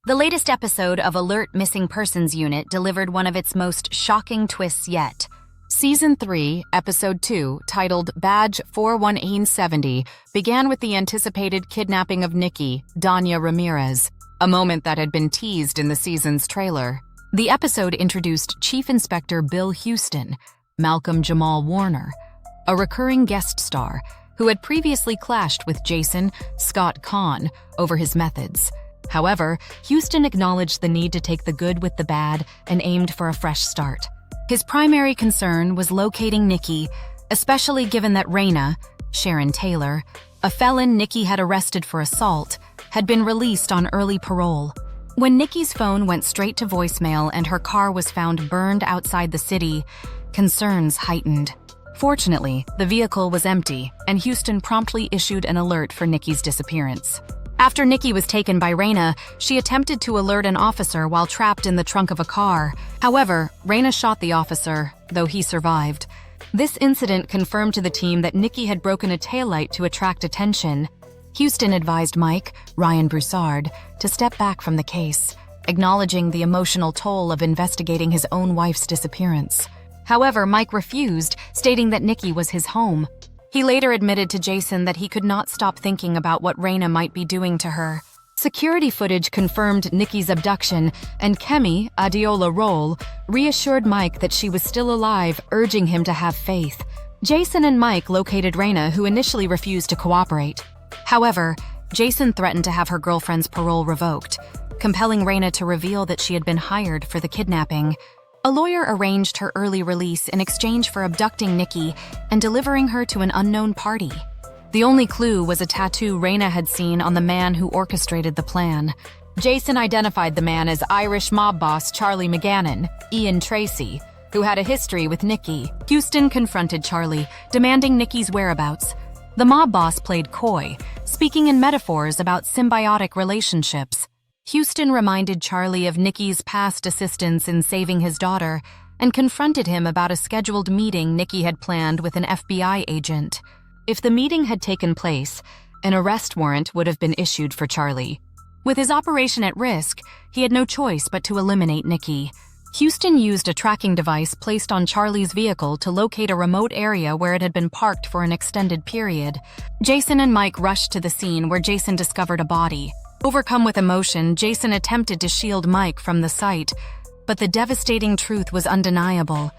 The latest episode of Alert Missing Persons Unit delivered one of its most shocking twists yet. Season 3, Episode 2, titled Badge 41870, began with the anticipated kidnapping of Nikki, Dania Ramirez, a moment that had been teased in the season's trailer. The episode introduced Chief Inspector Bill Houston, Malcolm Jamal Warner, a recurring guest star who had previously clashed with Jason Scott Kahn over his methods. However, Houston acknowledged the need to take the good with the bad and aimed for a fresh start. His primary concern was locating Nikki, especially given that Raina, Sharon Taylor, a felon Nikki had arrested for assault, had been released on early parole. When Nikki's phone went straight to voicemail and her car was found burned outside the city, concerns heightened. Fortunately, the vehicle was empty, and Houston promptly issued an alert for Nikki's disappearance. After Nikki was taken by Raina, she attempted to alert an officer while trapped in the trunk of a car. However, Raina shot the officer, though he survived. This incident confirmed to the team that Nikki had broken a taillight to attract attention. Houston advised Mike, Ryan Broussard, to step back from the case, acknowledging the emotional toll of investigating his own wife's disappearance. However, Mike refused, stating that Nikki was his home. He later admitted to Jason that he could not stop thinking about what Raina might be doing to her. Security footage confirmed Nikki's abduction, and Kemi Adiola Roll reassured Mike that she was still alive, urging him to have faith. Jason and Mike located Raina, who initially refused to cooperate. However, Jason threatened to have her girlfriend's parole revoked, compelling Raina to reveal that she had been hired for the kidnapping. A lawyer arranged her early release in exchange for abducting Nikki and delivering her to an unknown party. The only clue was a tattoo Raina had seen on the man who orchestrated the plan. Jason identified the man as Irish mob boss Charlie McGannon, Ian Tracy, who had a history with Nikki. Houston confronted Charlie, demanding Nikki's whereabouts. The mob boss played coy, speaking in metaphors about symbiotic relationships. Houston reminded Charlie of Nikki's past assistance in saving his daughter and confronted him about a scheduled meeting Nikki had planned with an FBI agent. If the meeting had taken place, an arrest warrant would have been issued for Charlie. With his operation at risk, he had no choice but to eliminate Nikki. Houston used a tracking device placed on Charlie's vehicle to locate a remote area where it had been parked for an extended period. Jason and Mike rushed to the scene where Jason discovered a body. Overcome with emotion, Jason attempted to shield Mike from the sight, but the devastating truth was undeniable.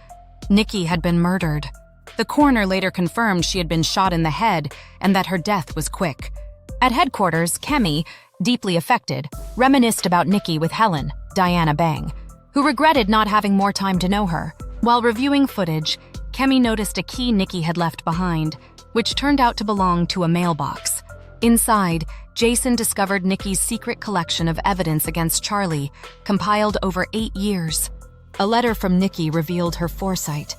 Nikki had been murdered. The coroner later confirmed she had been shot in the head and that her death was quick. At headquarters, Kemi, deeply affected, reminisced about Nikki with Helen, Diana Bang, who regretted not having more time to know her. While reviewing footage, Kemi noticed a key Nikki had left behind, which turned out to belong to a mailbox. Inside, Jason discovered Nikki's secret collection of evidence against Charlie, compiled over 8 years. A letter from Nikki revealed her foresight.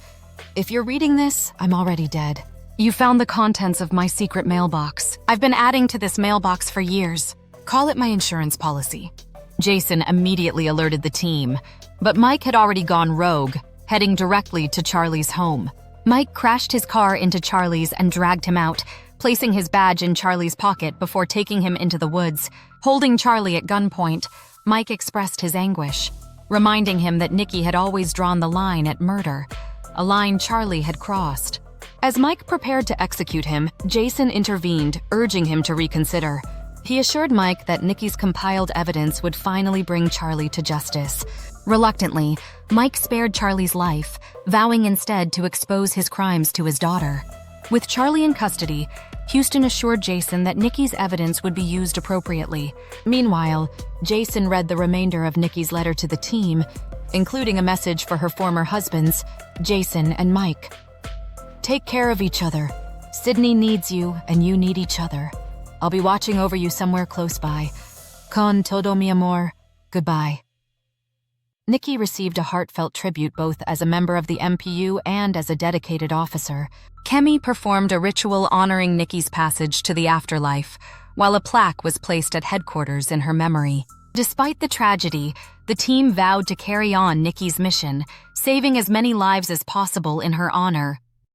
"If you're reading this, I'm already dead. You found the contents of my secret mailbox. I've been adding to this mailbox for years. Call it my insurance policy." Jason immediately alerted the team, but Mike had already gone rogue, heading directly to Charlie's home. Mike crashed his car into Charlie's and dragged him out, placing his badge in Charlie's pocket before taking him into the woods. Holding Charlie at gunpoint, Mike expressed his anguish, reminding him that Nikki had always drawn the line at murder, a line Charlie had crossed. As Mike prepared to execute him, Jason intervened, urging him to reconsider. He assured Mike that Nikki's compiled evidence would finally bring Charlie to justice. Reluctantly, Mike spared Charlie's life, vowing instead to expose his crimes to his daughter. With Charlie in custody, Houston assured Jason that Nikki's evidence would be used appropriately. Meanwhile, Jason read the remainder of Nikki's letter to the team, including a message for her former husbands, Jason and Mike. "Take care of each other. Sydney needs you, and you need each other. I'll be watching over you somewhere close by. Con todo mi amor. Goodbye." Nikki received a heartfelt tribute both as a member of the MPU and as a dedicated officer. Kemi performed a ritual honoring Nikki's passage to the afterlife, while a plaque was placed at headquarters in her memory. Despite the tragedy, the team vowed to carry on Nikki's mission, saving as many lives as possible in her honor.